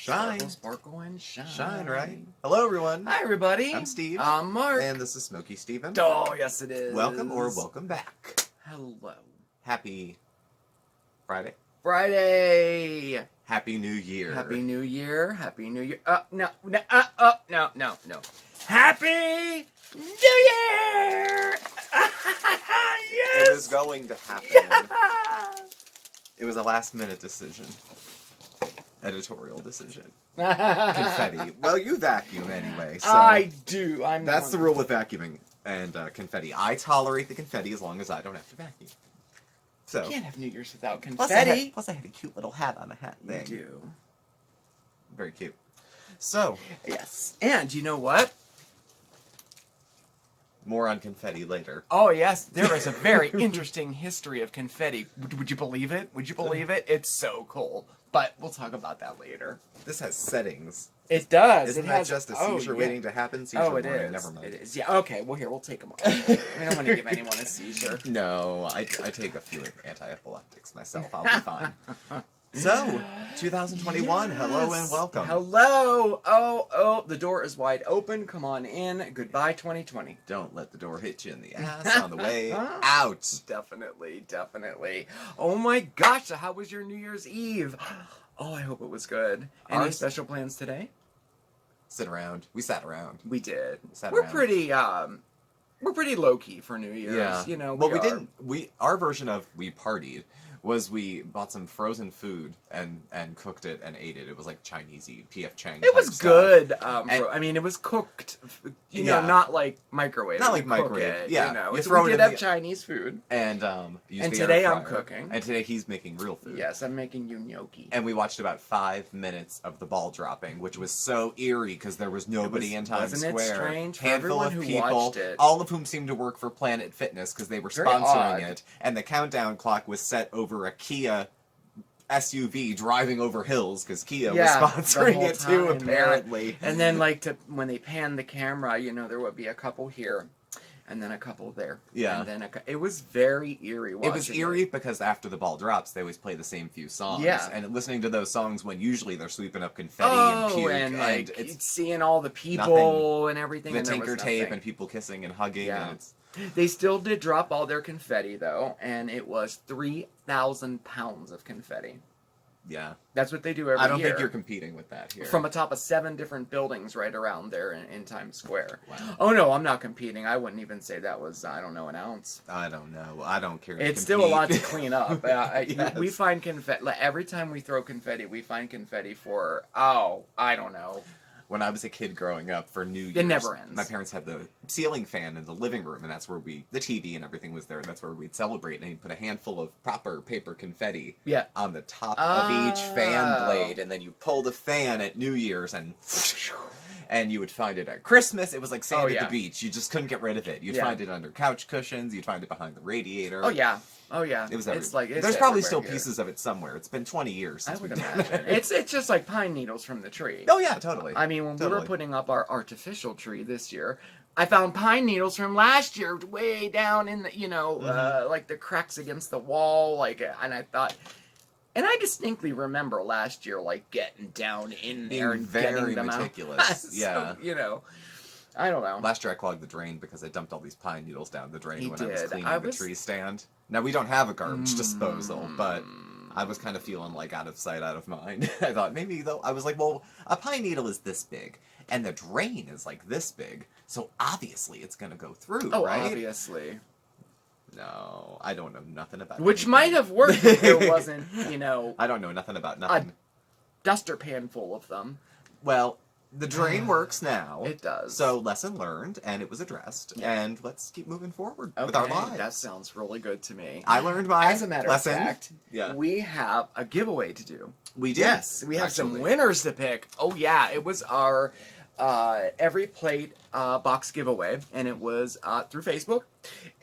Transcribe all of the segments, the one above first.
Shine. Sparkle, sparkle, and shine. Shine, right? Hello, everyone. Hi, everybody. I'm Steve. I'm Mark. And this is Smoky Steven. Oh, yes, it is. Welcome or welcome back. Hello. Happy Friday. Friday. Happy New Year. Happy New Year. Happy New Year. No. Happy New Year! Yes! It was going to happen. Yeah! It was a last-minute decision. Editorial decision. Confetti. Well, you vacuum anyway, so... I do. That's the rule with vacuuming and confetti. I tolerate the confetti as long as I don't have to vacuum. So. You can't have New Year's without Plus confetti. I had a cute little hat on a hat You thing. do. Very cute. So. Yes. And you know what? More on confetti later. Oh, yes. There is a very interesting history of confetti. Would you believe it? Would you believe it? It's so cool. But we'll talk about that later. This has settings. It does. Isn't it that has, just a seizure waiting to happen? Seizure Oh, it warning. is. Never mind. It is. Yeah, okay. Well, here, we'll take them all. We don't want to give anyone a seizure. No, I take a few anti-epileptics myself. I'll be fine. So, 2021, Yes. Hello and welcome. Hello. Oh, the door is wide open. Come on in. Goodbye, 2020. Don't let the door hit you in the ass on the way out. Definitely. Oh my gosh, so how was your New Year's Eve? Oh, I hope it was good. Any Ours- special plans today? Sit around. We sat around. We did. Sat We're around. pretty low key for New Year's. Yeah. You know. Well, we are. didn't. Our version of we partied was we bought some frozen food and cooked it and ate it. It was like Chinesey P.F. Chang. It was type stuff. good. And- I mean, it was cooked. You Yeah. know, not like microwave. Not We like cook microwave, it, yeah. You know, You So throw we it did in have the- Chinese food. And used And the today air I'm fryer. cooking. And today he's making real food. Yes, I'm making you gnocchi. And we watched about 5 minutes of the ball dropping, which was so eerie because there was nobody in Times wasn't it Square. strange for Handful everyone of who people, watched it? all of whom seemed to work for Planet Fitness because they were Very sponsoring odd. it, and the countdown clock was set over a Kia SUV driving over hills because Kia Yeah, was the sponsoring whole it too, time, apparently. And then, like, when they panned the camera, you know, there would be a couple here, and then a couple there. Yeah. And then it was very eerie watching It was eerie because after the ball drops, they always play the same few songs. Yeah. And listening to those songs when usually they're sweeping up confetti Oh, and puke, and like it's seeing all the people and everything. the and there was Tinker tape nothing. and people kissing and hugging. Yeah. And it's, They still did drop all their confetti though, and it was 3,000 pounds of confetti. yeah. That's what they do every year. I don't think you're competing with that here. From atop of 7 different buildings right around there in Times Square. Wow. Oh no, I'm not competing. I wouldn't even say that was, I don't know, an ounce. I don't know. I don't care. to It's still a lot to compete. clean up. Yes. We find confetti, like, every time we throw confetti, we find confetti for, I don't know. When I was a kid growing up for New Year's, It never ends. my parents had the ceiling fan in the living room, and that's where the TV and everything was there, and that's where we'd celebrate, and he'd put a handful of proper paper confetti Yeah. on the top of each fan Oh. blade, and then you pull the fan at New Year's, and you would find it at Christmas. It was like sand Oh, at yeah. the beach. You just couldn't get rid of it. You'd Yeah. find it under couch cushions. You'd find it behind the radiator. Oh yeah. It was It was like There's probably still everywhere here. pieces of it somewhere. It's been 20 years I since would we've done imagine. it. It's just like pine needles from the tree. Oh yeah, totally. I mean, when we Totally. were putting up our artificial tree this year, I found pine needles from last year way down in the, Mm-hmm. like the cracks against the wall, and I thought, and I distinctly remember last year, like getting down in there Being and very getting them meticulous. out. So, Yeah. I don't know. Last year I clogged the drain because I dumped all these pine needles down the drain He when I was did. cleaning I the was- tree stand. Now we don't have a garbage disposal, but Mm. I was kind of feeling like out of sight, out of mind. I thought maybe though, I was like, well, a pine needle is this big, and the drain is like this big, so obviously it's gonna go through, Oh, right? obviously. No, I don't know nothing about Which anything. might have worked if there wasn't, I don't know nothing about nothing. duster pan full of them. Well, the drain works now. It does. So lesson learned, and it was addressed, Yeah. and let's keep moving forward with our lives. That sounds really good to me. I learned my As a matter lesson. of fact, Yeah. we have a giveaway to do. We did. Yes, we have some winners to pick. Oh yeah, it was our every plate box giveaway, and it was through Facebook.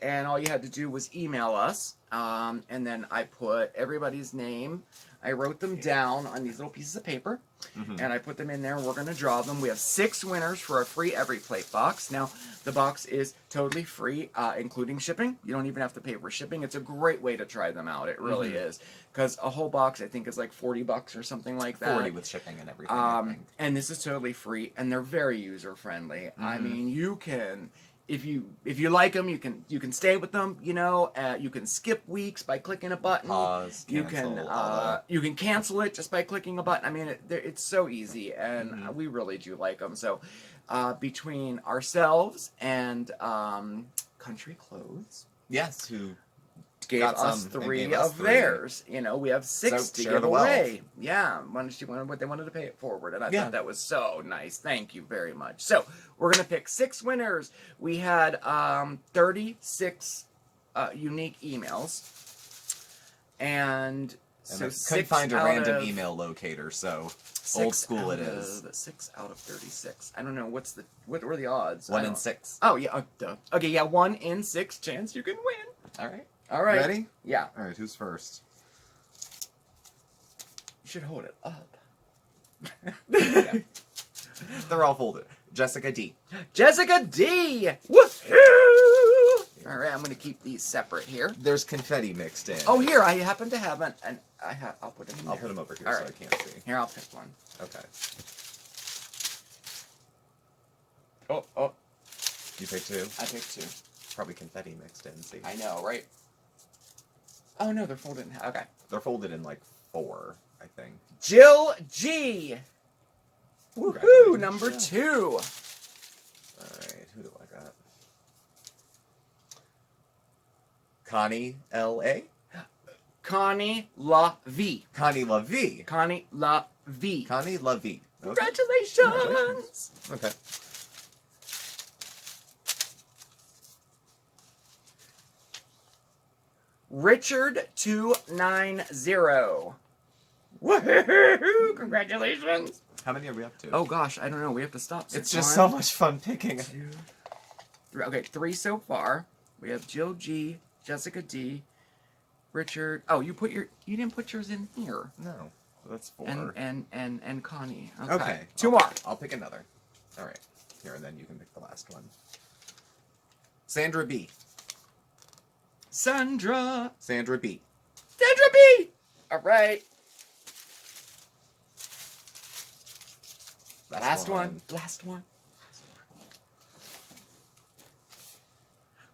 And all you had to do was email us, and then I put everybody's name, I wrote them down on these little pieces of paper, and I put them in there. We're going to draw them. We have 6 winners for a free Every Plate box. Now, the box is totally free, including shipping. You don't even have to pay for shipping. It's a great way to try them out. It really is. Because a whole box, I think, is like $40 or something like that. 40 with shipping and everything. I think. And this is totally free, and they're very user-friendly. I mean, you can... If you like them, you can stay with them. You know, you can skip weeks by clicking a button. Pause, cancel, you can cancel it just by clicking a button. I mean, it's so easy, and we really do like them. So, between ourselves and Country Clothes, Yes, who gave got us some and 3 gave us of 3. theirs. You know, we have 6 So to share give the wealth. away. Yeah, what they wanted to pay it forward, and I Yeah. thought that was so nice. Thank you very much. So we're gonna pick 6 winners. We had 36 unique emails, and so couldn't 6 find a out random of- email locator, so 6 old school out it is. of 6 out of 36. I don't know what were the odds. 1 I in don't- 6. Oh yeah, duh. Okay, yeah, 1 in 6 chance you can win. All right. All right. Ready? Yeah. All right. Who's first? You should hold it up. They're all folded. Jessica D. Jessica D! Woohoo! Alright, I'm gonna keep these separate here. There's confetti mixed in. Oh, here, I happen to have I'll put them in I'll there. put them over here All so right. I can't see. Here, I'll pick one. Okay. Oh, You pick 2. I picked 2. Probably confetti mixed in. See. I know, right? Oh no, they're folded in half. Okay. They're folded in like 4, I think. Jill G! Woohoo! Congratulations, Number Jill. 2. All right. Who do I got? Connie L.A. Connie La V. Connie LaVie. Connie La V. Connie LaVie. Okay. Congratulations! Okay. Richard 290. Woohoo! Congratulations! How many are we up to? Oh gosh, I don't know. We have to stop. it's just so much fun picking. 2, 3. Okay, 3 so far. We have Jill G, Jessica D, Richard. Oh, you didn't put yours in here. No, that's 4. And Connie. Okay. 2 more. I'll pick another. All right. Here, and then you can pick the last one. Sandra B. Sandra. Sandra B. Sandra B. All right. Last one. Last one.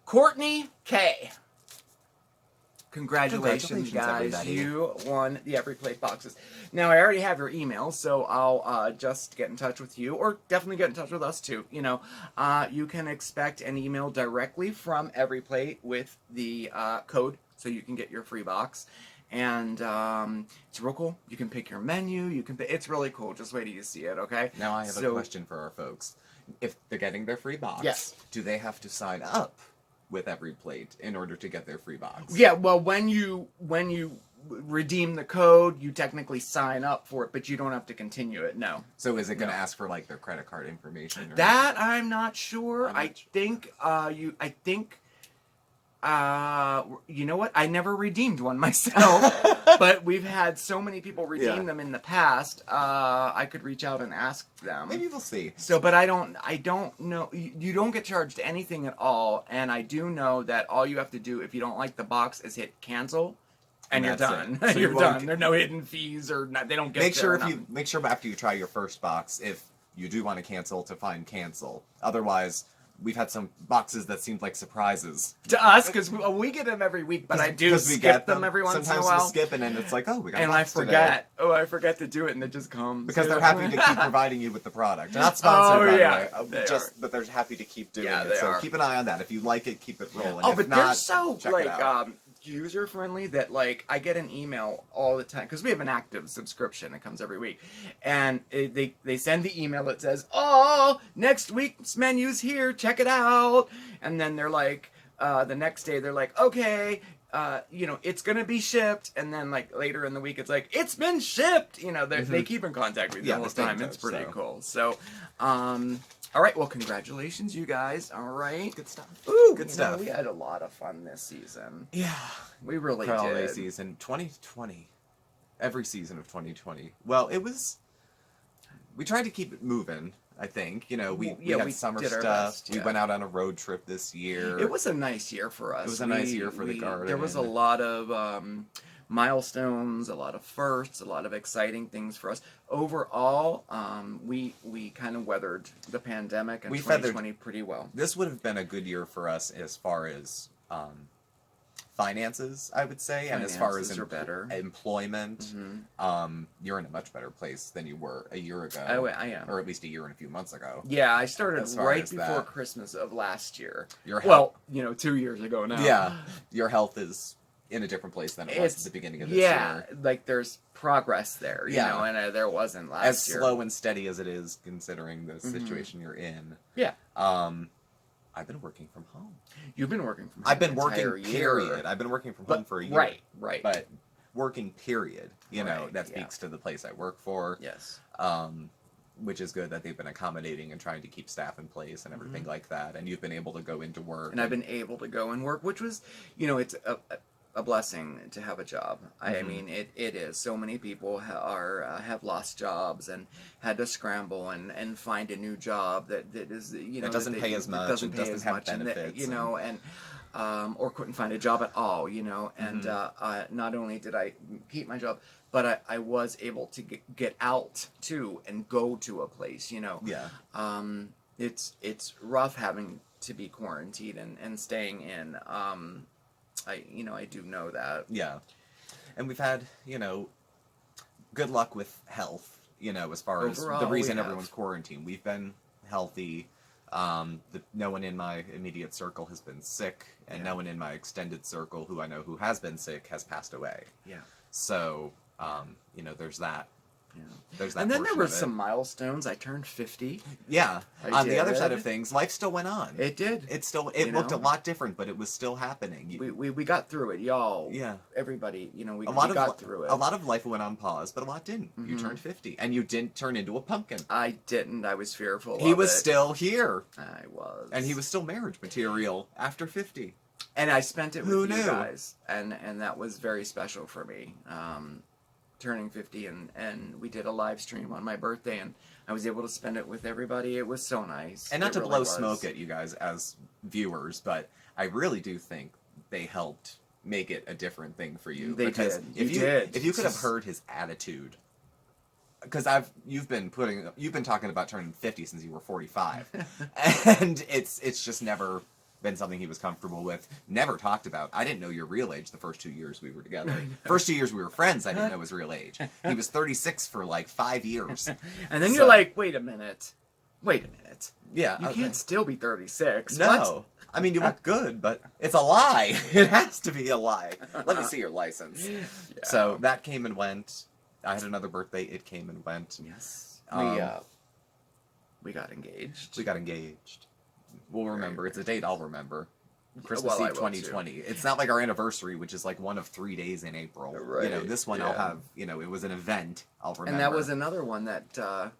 Courtney K. Congratulations, guys. everybody. You won the Every Plate boxes. Now, I already have your email, so I'll just get in touch with you, or definitely get in touch with us, too. You know, you can expect an email directly from Every Plate with the code, so you can get your free box. And it's real cool. You can pick your menu. It's really cool. Just wait till you see it, okay? Now I have a question for our folks. If they're getting their free box, Yes. do they have to sign up with Every Plate in order to get their free box? Yeah, well, when you redeem the code, you technically sign up for it, but you don't have to continue it. No. So is it going to No. ask for like their credit card information? Or That I'm not sure. I'm I not sure. think you know what? I never redeemed one myself, but we've had so many people redeem Yeah. them in the past. I could reach out and ask them. Maybe we'll see. So, but I don't know. You don't get charged anything at all, and I do know that all you have to do if you don't like the box is hit cancel, and you're that's done. it. So You're you won't done. There are no hidden fees or they don't get. Make sure after you try your first box, if you do want to cancel, to find cancel. Otherwise, we've had some boxes that seemed like surprises. to us because we get them every week, but I do 'Cause we skip get them every once in a Sometimes while. we'll skip, and then it's like, oh, we got. a And I box today. forget. Oh, I forget to do it, and it just comes. Because they're happy to keep providing you with the product. They're not sponsored, Oh, by yeah, the way. they But they're happy to keep doing Yeah, it. they So are. keep an eye on that. If you like it, keep it rolling. Oh, if but not, they're so check like it out. user friendly that like I get an email all the time because we have an active subscription that comes every week, and they send the email that says, "Oh, next week's menu's here, check it out," and then they're like, the next day they're like, "Okay." It's gonna be shipped, and then like later in the week, it's like it's been shipped. They keep in contact with you Yeah, all they the stay in time. It's touch, pretty so. cool. So, all right. Well, congratulations, you guys. All right. Good stuff. Ooh, Good stuff. We had a lot of fun this season. Yeah. We really Holiday did. season 2020. every season of 2020. Well, it was. We tried to keep it moving. I think we Yeah, had we summer did our stuff. best, We yeah. went out on a road trip this year. It was a nice year for us. It was a nice year for the garden. There was a lot of milestones, a lot of firsts, a lot of exciting things for us. Overall, we kind of weathered the pandemic and We 2020 pretty well. This would have been a good year for us as far as finances, I would say, and as far as Finances are better. employment. Mhm. You're in a much better place than you were a year ago. I am. Or at least a year and a few months ago. Yeah, I started As far right as before that. Christmas of last year. Your Well, 2 years ago now. Yeah, your health is in a different place than it was at the beginning of this year. Like there's progress there, you Yeah. know, and there wasn't last As year. slow and steady as it is, considering the situation you're in. Yeah. I've been working from home. You've been working from home I've been the working, entire year. period. I've been working from home for a year. Right. But working, period. Right, That yeah. speaks to the place I work for. Yes. Which is good that they've been accommodating and trying to keep staff in place and everything like that. And you've been able to go into work. And I've been able to go and work, which was, it's a blessing to have a job. I mean, it is. So many people have lost jobs and had to scramble and find a new job that is, It doesn't that pay as much, doesn't it pay doesn't as have much, and benefits or couldn't find a job at all, and not only did I keep my job, but I was able to get out too and go to a place, Yeah. It's rough having to be quarantined and staying in. I do know that. Yeah. And we've had, good luck with health, as far as Overall, the we reason have. everyone's quarantined. We've been healthy. No one in my immediate circle has been sick, and Yeah. no one in my extended circle who I know who has been sick has passed away. Yeah. So, there's that. Yeah. There's that And then there portion were of it. some milestones. I turned 50. Yeah. I On the other side did. of things, life still went on. It did. It looked a know? lot different, but it was still happening. We got through it, y'all. Yeah. Everybody, we a lot got of through it. a lot of life went on pause, but a lot didn't. You Mhm. turned 50, and you didn't turn into a pumpkin. I didn't. I was fearful. He of was it. still here, I was. and he was still marriage material after 50. And I spent it Who with you knew? guys, and that was very special for me. Turning 50, and we did a live stream on my birthday, and I was able to spend it with everybody. It was so nice. And not It to really blow was. smoke at you guys as viewers, but I really do think they helped make it a different thing for you. They because did. If You did. if you could have heard his attitude, because you've been talking about turning 50 since you were 45, and it's just never been something he was comfortable with. Never talked about. I didn't know your real age the first 2 years we were together. First 2 years we were friends, I didn't know his real age. He was 36 for like 5 years. And then So- you're like, wait a minute. Yeah, You can't still be 36. No. What? I mean, you look good, but it's a lie. It has to be a lie. Let me see your license. Yeah. So that came and went. I had another birthday. It came and went. Yes. Um, We got engaged. We got engaged. We'll remember. It's a date I'll remember. Christmas Well, I Eve will, 2020. It's not like our anniversary, which is like one of 3 days in April. Right, This one I'll yeah. have, it was an event I'll remember. And that was another one that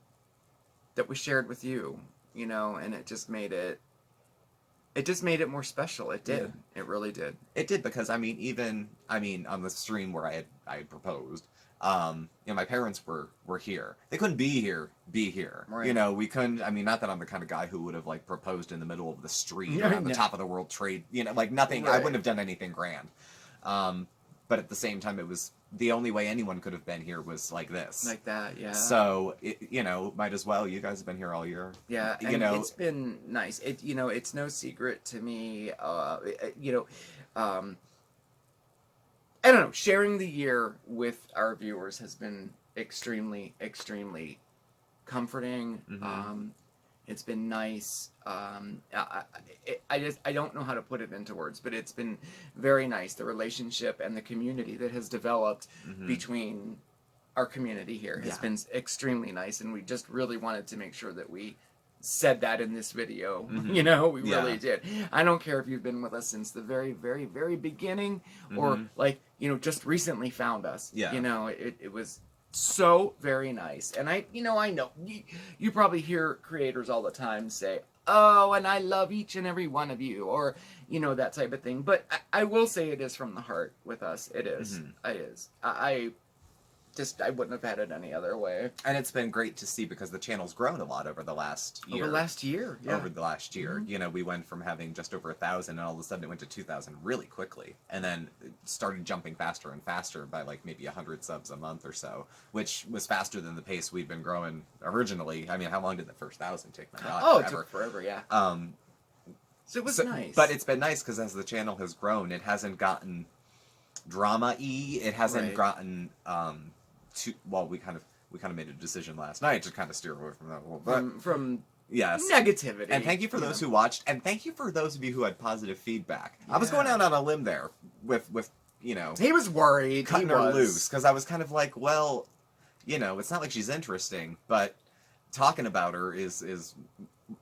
we shared with you, and it just made it more special. It did. It really did. It did, because on the stream where I had proposed, my parents were here. They couldn't be here. Right. We couldn't. Not that I'm the kind of guy who would have like proposed in the middle of the street Yeah, or on the no. top of the World Trade. Nothing. I Right. wouldn't have done anything grand. But at the same time, it was the only way anyone could have been here was like this. Like that, yeah. So might as well. You guys have been here all year. Yeah, and it's been nice. It's no secret to me. I don't know. Sharing the year with our viewers has been extremely, extremely comforting. Mhm. It's been nice. I don't know how to put it into words, but it's been very nice. The relationship and the community that has developed Mhm. between our community here has Yeah. been extremely nice, and we just really wanted to make sure that we said that in this video. Mhm. We Yeah. really did. I don't care if you've been with us since the very, very, very beginning, or Mhm. just recently found us. Yeah. It was so very nice. And I know you probably hear creators all the time say, "Oh, and I love each and every one of you," or that type of thing. But I will say it is from the heart with us. It is. Mhm. It is. I just I wouldn't have had it any other way. And it's been great to see because the channel's grown a lot over the last year. Over last year, yeah. Over the last year. Mhm. You know, we went from having just over 1,000 and all of a sudden it went to 2,000 really quickly. And then it started jumping faster and faster by like maybe 100 subs a month or so, which was faster than the pace we'd been growing originally. I mean, how long did the first 1,000 take? My God, Oh, it forever. took forever, yeah. Um, So it was so- nice. But it's been nice because as the channel has grown, it hasn't gotten drama-y. It hasn't Right. gotten too. Well, we kind of made a decision last night to kind of steer away from that a little bit. from Yes. negativity. And thank you for those who watched, and thank you for those of you who had positive feedback. I was Yeah. going out on a limb there with you know He was worried. cutting he her was. loose because I was kind of like, well, you know, it's not like she's interesting, but talking about her is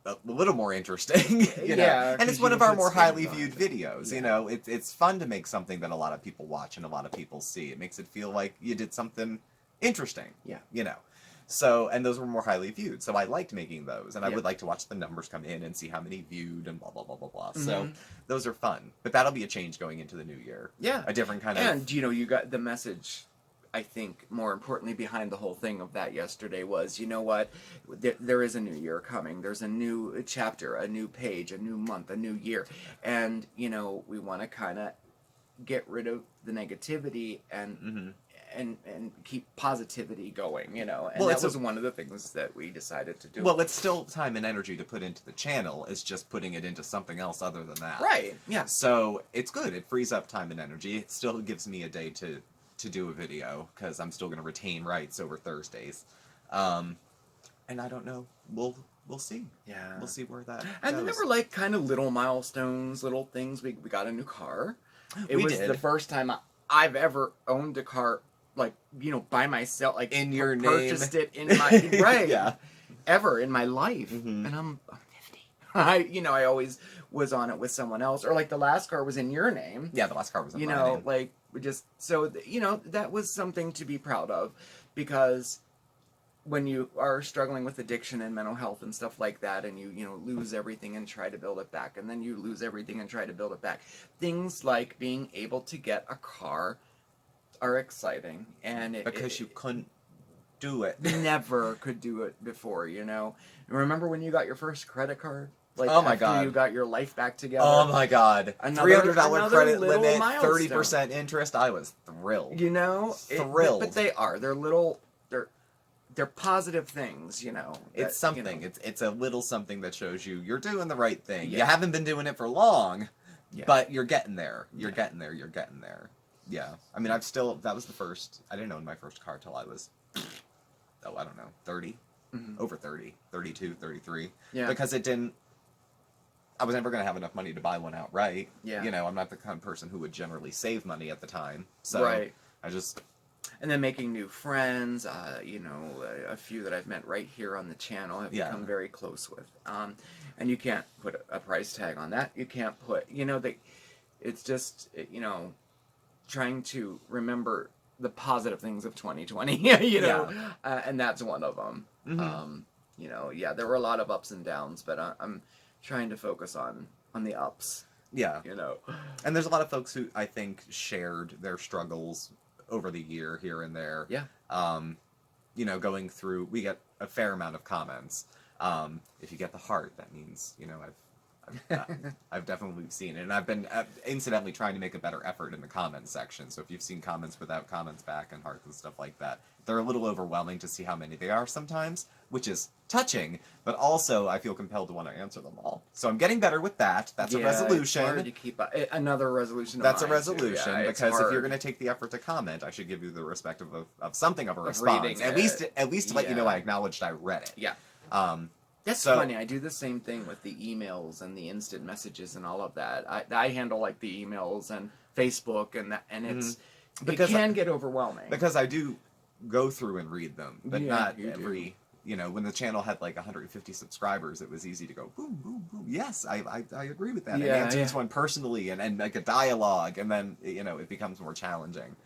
a little more interesting. You know? Yeah, And 'cause it's you one of can our put more spin highly on viewed it. videos. Yeah. You know, it's fun to make something that a lot of people watch and a lot of people see. It makes it feel like you did something interesting. Yeah. You know. So, and those were more highly viewed. So I liked making those, and I Yeah. would like to watch the numbers come in and see how many viewed and blah blah blah blah blah. So Mhm. those are fun. But that'll be a change going into the new year. Yeah. A different kind of. And you know, you got the message. I think more importantly behind the whole thing of that yesterday was, you know what, there is a new year coming. There's a new chapter, a new page, a new month, a new year, and you know we want to kind of get rid of the negativity and Mhm. and keep positivity going. You know, and Well, that it's a- was one of the things that we decided to do. Well, it's still time and energy to put into the channel. It's just putting it into something else other than that. right? Yes. So it's good. It frees up time and energy. It still gives me a day to do a video because I'm still going to retain rights over Thursdays. And I don't know. We'll see. Yeah. We'll see where that And goes. then there were like kind of little milestones, little things. We got a new car. It We was did. the first time I've ever owned a car, like, you know, by myself, like In your purchased name. it in my right, Yeah. ever in my life. Mhm. And I'm 50. I always was on it with someone else, or like the last car was in your name. Yeah, the last car was in You my know, name. like we just so you know that was something to be proud of, because when you are struggling with addiction and mental health and stuff like that, and you know lose everything and try to build it back, and then you lose everything and try to build it back, things like being able to get a car are exciting, and Because you couldn't do it. never could do it before. You know, remember when you got your first credit card? Like Oh my after God. you got your life back together. Oh my God! Another- $300 another credit little limit, milestone. 30% interest. I was thrilled. You know, Thrilled. but they are. They're little. They're positive things. You know, It's that, something. you know. It's a little something that shows you're doing the right thing. You Yeah. haven't been doing it for long, Yeah. but you're getting there. You're Yeah. getting there. You're getting there. Yeah. I mean, that was the first. I didn't own my first car till I was, I don't know, 30, Mhm. over 30, 32, 33. Yeah. Because I was never going to have enough money to buy one outright. Yeah. You know, I'm not the kind of person who would generally save money at the time. So Right. I just, And then making new friends. You know, a few that I've met right here on the channel have Yeah. become very close with. And you can't put a price tag on that. You can't put. You know, it's just you know, trying to remember the positive things of 2020. You know, and that's one of them. Mhm. You know, yeah, there were a lot of ups and downs, but I'm trying to focus on the ups. yeah. You know, And there's a lot of folks who I think shared their struggles over the year here and there. Yeah. You know, going through, we get a fair amount of comments. If you get the heart, that means, you know, I've definitely seen it. And I've been incidentally trying to make a better effort in the comments section. So if you've seen comments without comments back and hearts and stuff like that, they're a little overwhelming to see how many they are sometimes, which is touching, but also I feel compelled to want to answer them all. So I'm getting better with that. That's a Yeah, it's hard resolution. to keep another resolution. Of That's a mine, too. resolution Yeah, it's because if you're hard. going to take the effort to comment, I should give you the respect of something of a Of response. reading At it. least to let you know Yeah. I acknowledged I read it. Yeah. That's So- funny. I do the same thing with the emails and the instant messages and all of that. I handle like the emails and Facebook and that, and it's Because it can get overwhelming. Because I do go through and read them, but Yeah, not you do. every. You know, when the channel had like 150 subscribers, it was easy to go, boom, boom, boom. Yes, I agree with that. And Yeah, answer yeah. this one personally and like a dialogue, and then, you know, it becomes more challenging.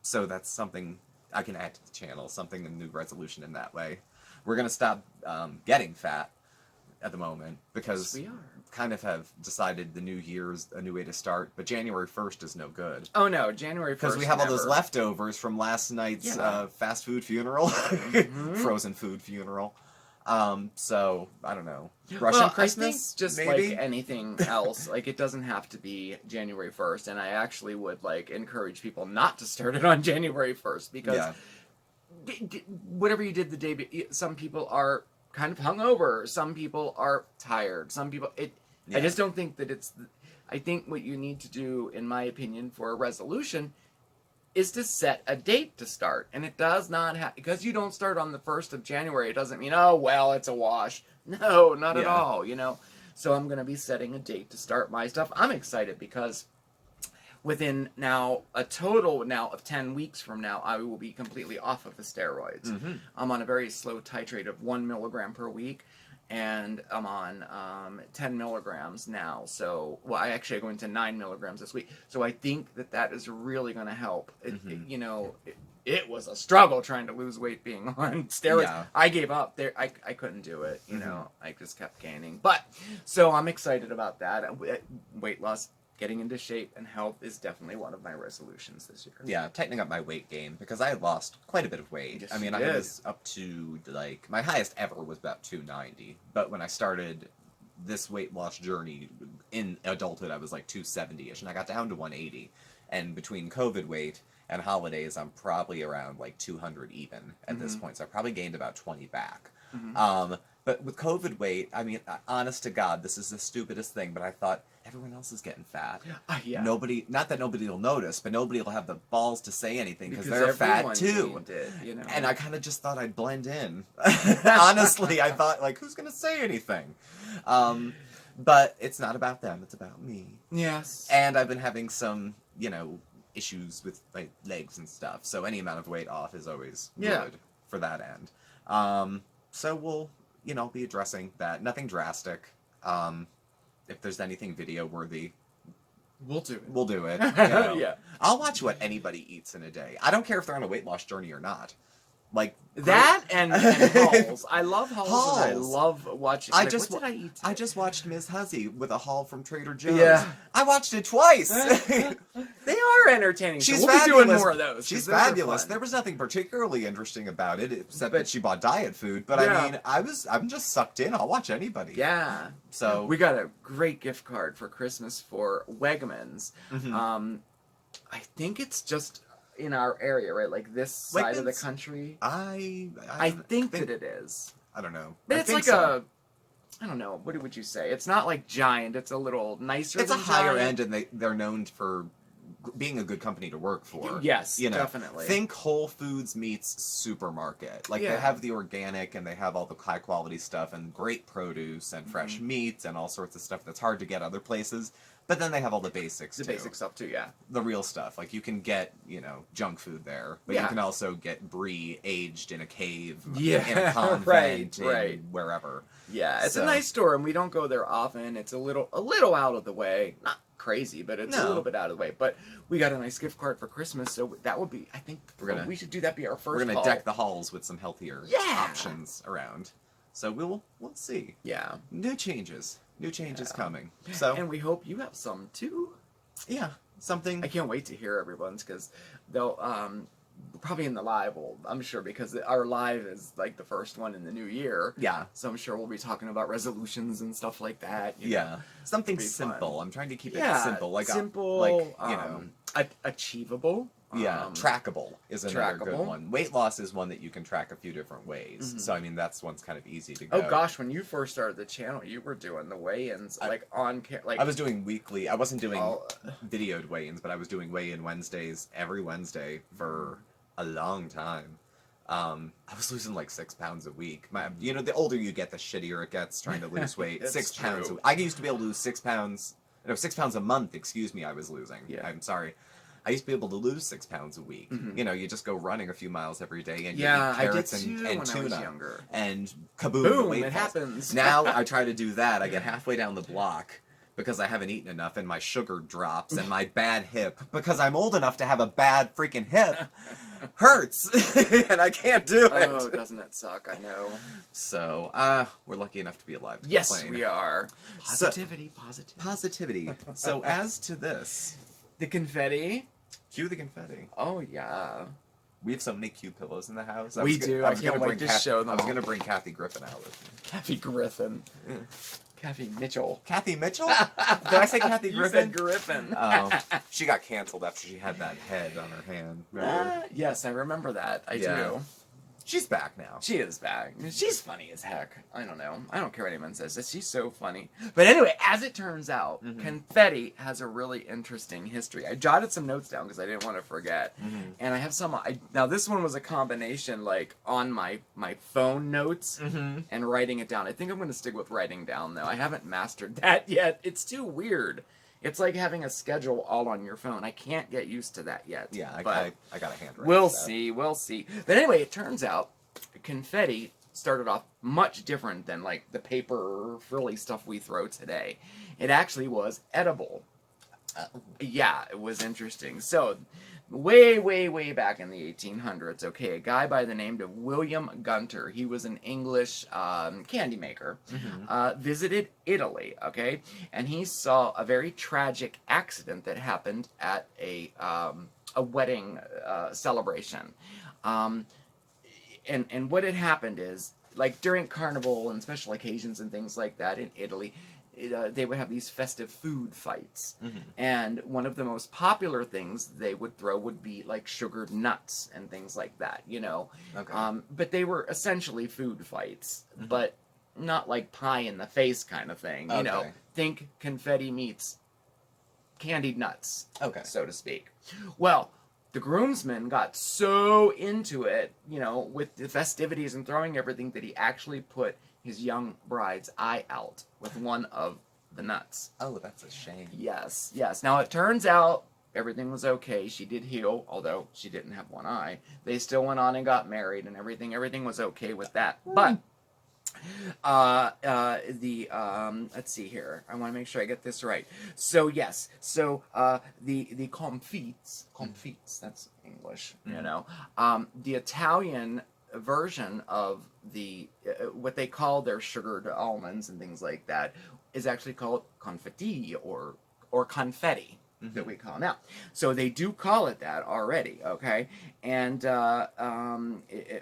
So that's something I can add to the channel, something, a new resolution in that way. We're going to stop getting fat. at the moment because We are. kind of have decided the new year's a new way to start, but January 1st is no good. Oh no, January 1st. Because we have all those never. leftovers from last night's Yeah. fast food funeral, Mhm. frozen food funeral. So I don't know. Russian Well, Christmas, I think just maybe. like anything else, like it doesn't have to be January 1st, and I actually would like encourage people not to start it on January 1st because Yeah. whatever you did the day, some people are kind of hungover, some people are tired, some people I Yeah. just don't think that it's. I think what you need to do, in my opinion, for a resolution is to set a date to start. And it does not have, because you don't start on the 1st of January, it doesn't mean, oh, well, it's a wash. No, not at Yeah. all, you know? So I'm going to be setting a date to start my stuff. I'm excited because within now a total now of 10 weeks from now, I will be completely off of the steroids. Mhm. I'm on a very slow titrate of 1 milligram per week. And I'm on 10 milligrams now. So, well, I actually go into 9 milligrams this week. So I think that that is really going to help. You know, it was a struggle trying to lose weight being on steroids. Yeah. I gave up. There, I couldn't do it. You know, I just kept gaining. But so I'm excited about that. Weight loss, getting into shape and health is definitely one of my resolutions this year. Yeah, tightening up my weight gain because I had lost quite a bit of weight. Yes, I mean, you I did. was up to like my highest ever was about 290, but when I started this weight loss journey in adulthood, I was like 270ish, and I got down to 180. And between COVID weight and holidays, I'm probably around like 200 even at this point. So I probably gained about 20 back. But with COVID weight, I mean, honest to God, this is the stupidest thing, but I thought everyone else is getting fat. Yeah. Nobody, not that nobody will notice, but nobody will have the balls to say anything because they're everyone fat too. gained it, you know. And I kind of just thought I'd blend in. Honestly, I thought, like, who's going to say anything? But it's not about them, it's about me. Yes. And I've been having some, you know, issues with my legs and stuff, so any amount of weight off is always good for that end. So we'll, you know, be addressing that. Nothing drastic. If there's anything video worthy, We'll do it. we'll do it. You know. Yeah. I'll watch what anybody eats in a day. I don't care if they're on a weight loss journey or not. Like That and hauls. I love hauls. And I Hauls. love watching. I like, just what did I eat? I just watched Ms. Huzzy with a haul from Trader Joe's. Yeah. I watched it twice. They are entertaining. She's so we'll fabulous. be doing more of those. 'cause She's those are fabulous. fun. There was nothing particularly interesting about it, except But- that she bought diet food. But Yeah. I mean, I'm just sucked in. I'll watch anybody. Yeah. So We got a great gift card for Christmas for Wegmans. Mhm. I think it's just in our area, right? Like this side of the Wegmans? country. I I think that it is. I don't know. But I it's think like so. I don't know. What would you say? It's not like Giant. It's a little nicer. It's a than higher Giant. end, and they're known for being a good company to work for. Yes, you know, definitely. Think Whole Foods meets supermarket. Like Yeah. they have the organic and they have all the high quality stuff and great produce and fresh meats and all sorts of stuff that's hard to get other places. But then they have all the basics The too. basic stuff too. Yeah. The real stuff. Like you can get, you know, junk food there, but Yeah. you can also get brie aged in a cave, Yeah, in a convent, right, in right. wherever. Yeah, it's So- a nice store, and we don't go there often. It's a little out of the way. Not crazy, but it's a No. little bit out of the way. But we got a nice gift card for Christmas, so that would be. I think We're we should do that. Be our 1st We're gonna call. deck the halls with some healthier Yeah. options around. So we'll see. Yeah, New changes coming. So and we hope you have some too. yeah, something. I can't wait to hear everyone's because they'll probably in the live. I'm sure because our live is like the first one in the new year. Yeah, So I'm sure we'll be talking about resolutions and stuff like that. you know. yeah, something It'll be simple. fun. I'm trying to keep it Yeah, simple, like simple, like you know, achievable. yeah, trackable is another trackable. good one. Weight loss is one that you can track a few different ways. So I mean, that's one's kind of easy to go. Oh gosh, when you first started the channel, you were doing the weigh-ins like on like I was doing weekly. I wasn't doing all- videoed weigh-ins, but I was doing weigh-in Wednesdays every Wednesday for a long time. I was losing like 6 pounds a week. You know, the older you get, the shittier it gets trying to lose weight. It's 6 pounds. true. I used to be able to lose 6 pounds. No, 6 pounds a month. Excuse me. I was losing. Yeah. I'm sorry. I used to be able to lose 6 pounds a week. You know, you just go running a few miles every day and Yeah, you eat I did carrots too and when I was tuna younger. and kaboom, Boom, the weight it falls. happens. Now I try to do that. I get halfway down the block because I haven't eaten enough and my sugar drops and my bad hip because I'm old enough to have a bad freaking hip. hurts, and I can't do it. Oh, doesn't it suck? I know. So, we're lucky enough to be alive to Yes, complain. we are. So- Positivity, positivity. Positivity. So, as to this, The confetti. cue the confetti. Oh yeah. We have so many cute pillows in the house. We do. I can't wait to show them I was all. gonna bring Kathy Griffin out with me. Kathy Griffin. Kathy Mitchell. Kathy Mitchell? Did I say Kathy You Griffin? said Griffin. Oh, she got canceled after she had that head on her hand. Remember? Yes, I remember that. I Yeah. do. She's back now. She is back. I mean, she's funny as heck. I don't know. I don't care what anyone says. She's so funny. But anyway, as it turns out, confetti has a really interesting history. I jotted some notes down because I didn't want to forget. And I have some. Now, this one was a combination, like, on my phone notes and writing it down. I think I'm going to stick with writing down, though. I haven't mastered that yet. It's too weird. It's like having a schedule all on your phone. I can't get used to that yet. Yeah, I but got a handwriting. we'll see. We'll see. But anyway, it turns out confetti started off much different than like the paper frilly stuff we throw today. It actually was edible. Yeah, it was interesting. So, way back in the 1800s, okay, a guy by the name of William Gunter, he was an English candy maker, visited Italy, okay, and he saw a very tragic accident that happened at a wedding celebration. And what had happened is, like during carnival and special occasions and things like that in Italy, they would have these festive food fights. And one of the most popular things they would throw would be like sugared nuts and things like that, you know. Okay. But they were essentially food fights, but not like pie in the face kind of thing, you know. Okay. Think confetti meets candied nuts, Okay. so to speak. Well, the groomsmen got so into it, you know, with the festivities and throwing everything that he actually put his young bride's eye out with one of the nuts. Oh, that's a shame. Yes. Now it turns out everything was okay. She did heal, although she didn't have one eye. They still went on and got married and everything. Everything was okay with that. But let's see here. I want to make sure I get this right. So yes, the comfites, that's English, you know. The Italian version of the what they call their sugared almonds and things like that is actually called confetti or confetti. That we call now. So they do call it that already, okay? And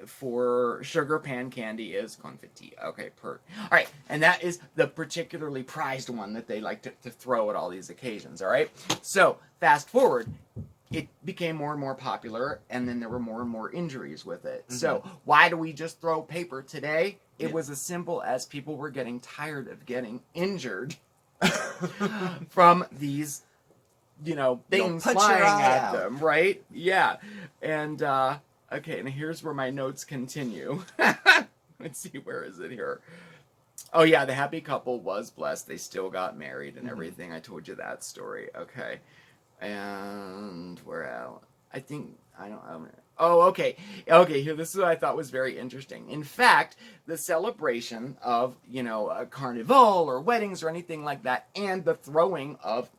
for sugar pan candy is confetti. Okay, All right, and that is the particularly prized one that they like to throw at all these occasions, all right? So fast forward, it became more and more popular, and then there were more and more injuries with it. So why do we just throw paper today? It was as simple as people were getting tired of getting injured from these, you know, things punch your flying eye at out. them, right? Yeah. And, okay, and here's where my notes continue. Let's see, where is it here? Oh, yeah, the happy couple was blessed. They still got married and everything. I told you that story. Okay. And where else? I think, I don't know. Oh, okay. Okay, here, this is what I thought was very interesting. In fact, the celebration of, you know, a carnival or weddings or anything like that, and the throwing of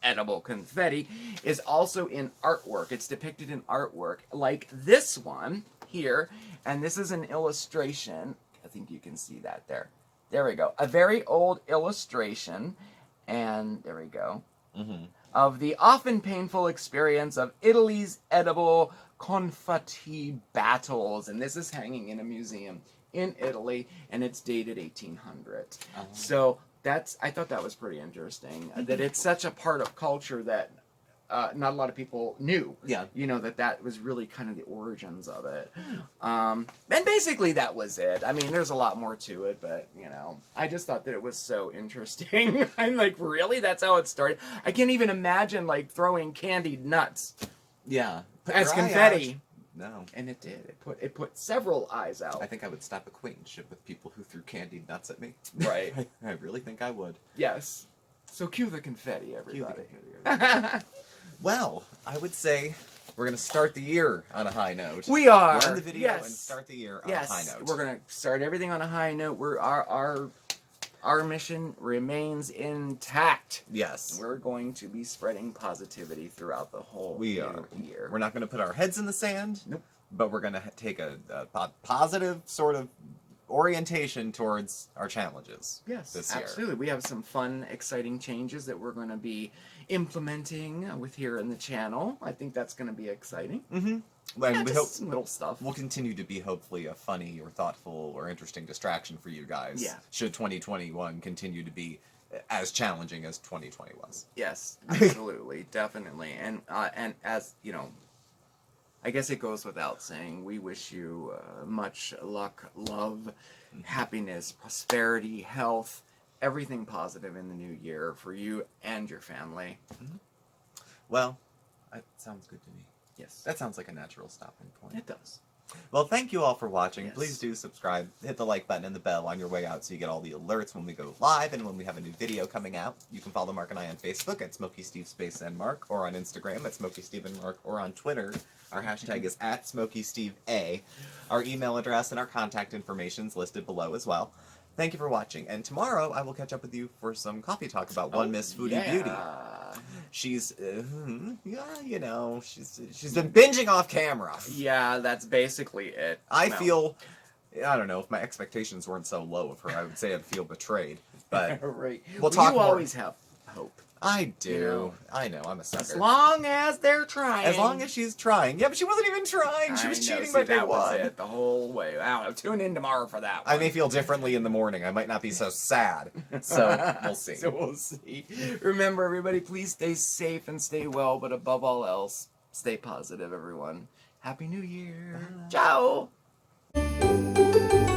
edible confetti is also in artwork. It's depicted in artwork like this one here, and this is an illustration. I think you can see that there. There we go. A very old illustration, and there we go, of the often painful experience of Italy's edible confetti battles, and this is hanging in a museum in Italy, and it's dated 1800. So I thought that was pretty interesting, that it's such a part of culture that not a lot of people knew. Yeah. You know, that was really kind of the origins of it. And basically that was it. I mean, there's a lot more to it, but, you know, I just thought that it was so interesting. I'm like, really? That's how it started? I can't even imagine, like, throwing candied nuts Yeah. Put as your eye confetti. out. No. And it did. It put several eyes out. I think I would stop acquaintanceship with people who threw candied nuts at me. Right. I really think I would. Yes. So cue the confetti, everybody. Well, I would say we're going to start the year on a high note. We are. We'll end the video Yes. and start the year on Yes, a high note. we're gonna start everything on a high note. We're our our mission remains intact. Yes. We're going to be spreading positivity throughout the whole We are. year. We're not going to put our heads in the sand. Nope. But we're going to take a positive sort of orientation towards our challenges. Yes, this year. absolutely. We have some fun, exciting changes that we're going to be implementing with here in the channel. I think that's going to be exciting. Mm-hmm. Yeah, And we just hope some little stuff. we'll continue to be hopefully a funny or thoughtful or interesting distraction for you guys. Yeah. Should 2021 continue to be as challenging as 2020 was. Yes, absolutely, definitely, and as you know, I guess it goes without saying, we wish you much luck, love, happiness, prosperity, health, everything positive in the new year for you and your family. Well, that sounds good to me. Yes, That sounds like a natural stopping point. it does. Well, thank you all for watching. Yes. Please do subscribe, hit the like button and the bell on your way out so you get all the alerts when we go live and when we have a new video coming out. You can follow Mark and I on Facebook at Smokey Steve Space and Mark, or on Instagram at Smokey Steve and Mark, or on Twitter. Our hashtag is at Smokey Steve A. Our email address and our contact information is listed below as well. Thank you for watching, and tomorrow I will catch up with you for some coffee talk about One Miss Foodie Beauty. She's, yeah, you know, she's been binging off camera. Yeah, that's basically it. I No. feel, I don't know, if my expectations weren't so low of her, I would say I'd feel betrayed. But right. we'll talk you more. always have hope. I do. You know. I know, I'm a As sucker. long as they're trying. As long as she's trying. Yeah, but she wasn't even trying. She was I know, cheating see, by day that was one. it the whole way. Wow, tune in tomorrow for that one. I may feel differently in the morning. I might not be so sad. So, we'll see. So we'll see. Remember, everybody, please stay safe and stay well, but above all else, stay positive, everyone. Happy New Year. Bye. Ciao.